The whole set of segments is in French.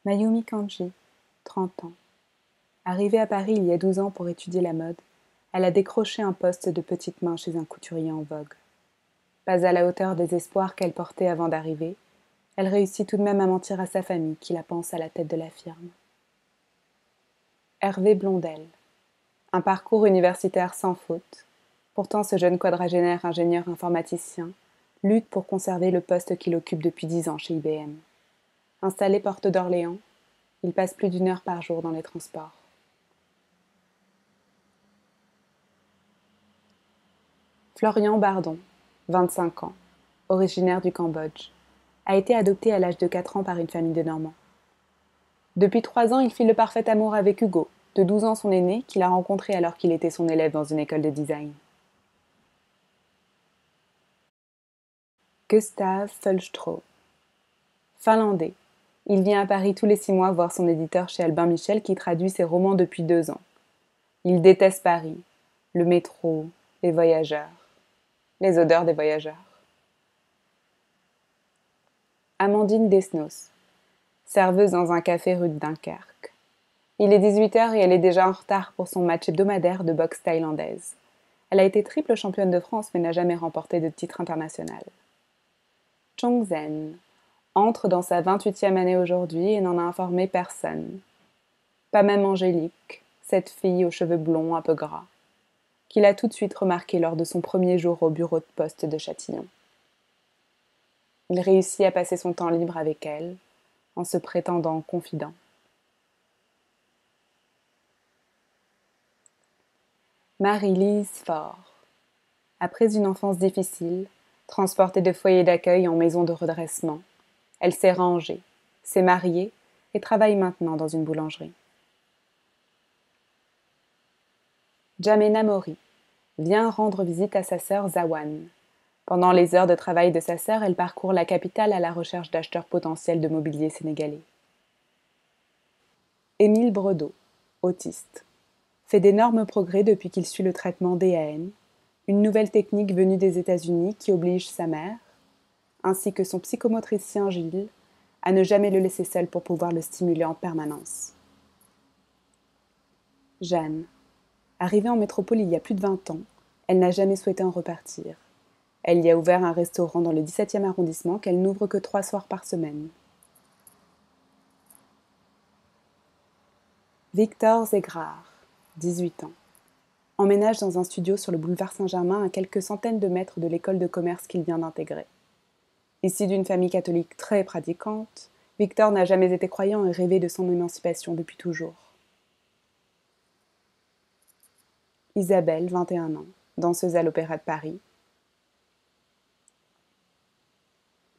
Mayumi Kanji, 30 ans. Arrivée à Paris il y a 12 ans pour étudier la mode, elle a décroché un poste de petite main chez un couturier en vogue. Pas à la hauteur des espoirs qu'elle portait avant d'arriver, elle réussit tout de même à mentir à sa famille qui la pense à la tête de la firme. Hervé Blondel. Un parcours universitaire sans faute. Pourtant, ce jeune quadragénaire ingénieur informaticien lutte pour conserver le poste qu'il occupe depuis 10 ans chez IBM. Installé porte d'Orléans, il passe plus d'1 heure par jour dans les transports. Florian Bardon, 25 ans, originaire du Cambodge, a été adopté à l'âge de 4 ans par une famille de Normands. Depuis 3 ans, il fit le parfait amour avec Hugo, de 12 ans son aîné, qu'il a rencontré alors qu'il était son élève dans une école de design. Gustav Fölstroh. Finlandais. Il vient à Paris tous les 6 mois voir son éditeur chez Albin Michel qui traduit ses romans depuis 2 ans. Il déteste Paris, le métro, les voyageurs, les odeurs des voyageurs. Amandine Desnos. Serveuse dans un café rue de Dunkerque. Il est 18 heures et elle est déjà en retard pour son match hebdomadaire de boxe thaïlandaise. Elle a été triple championne de France mais n'a jamais remporté de titre international. Chong Zhen entre dans sa 28e année aujourd'hui et n'en a informé personne. Pas même Angélique, cette fille aux cheveux blonds un peu gras, qu'il a tout de suite remarqué lors de son premier jour au bureau de poste de Châtillon. Il réussit à passer son temps libre avec elle, en se prétendant confident. Marie-Lise Faure. Après une enfance difficile, transportée de foyer d'accueil en maison de redressement, elle s'est rangée, s'est mariée et travaille maintenant dans une boulangerie. Jamena Mori vient rendre visite à sa sœur Zawan. Pendant les heures de travail de sa sœur, elle parcourt la capitale à la recherche d'acheteurs potentiels de mobilier sénégalais. Émile Bredeau, autiste, fait d'énormes progrès depuis qu'il suit le traitement DAN, une nouvelle technique venue des États-Unis qui oblige sa mère, ainsi que son psychomotricien Gilles, à ne jamais le laisser seul pour pouvoir le stimuler en permanence. Jeanne. Arrivée en métropole il y a plus de 20 ans, elle n'a jamais souhaité en repartir. Elle y a ouvert un restaurant dans le 17e arrondissement qu'elle n'ouvre que 3 soirs par semaine. Victor Zegrard, 18 ans. Emménage dans un studio sur le boulevard Saint-Germain à quelques centaines de mètres de l'école de commerce qu'il vient d'intégrer. Issu d'une famille catholique très pratiquante, Victor n'a jamais été croyant et rêvé de son émancipation depuis toujours. Isabelle, 21 ans, danseuse à l'Opéra de Paris.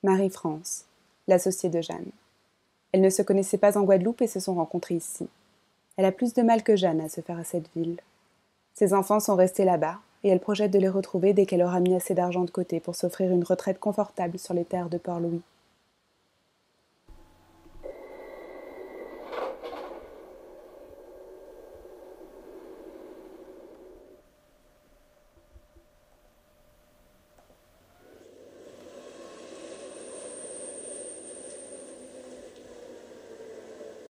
Marie-France, l'associée de Jeanne. Elles ne se connaissaient pas en Guadeloupe et se sont rencontrées ici. Elle a plus de mal que Jeanne à se faire à cette ville. Ses enfants sont restés là-bas, et elle projette de les retrouver dès qu'elle aura mis assez d'argent de côté pour s'offrir une retraite confortable sur les terres de Port-Louis.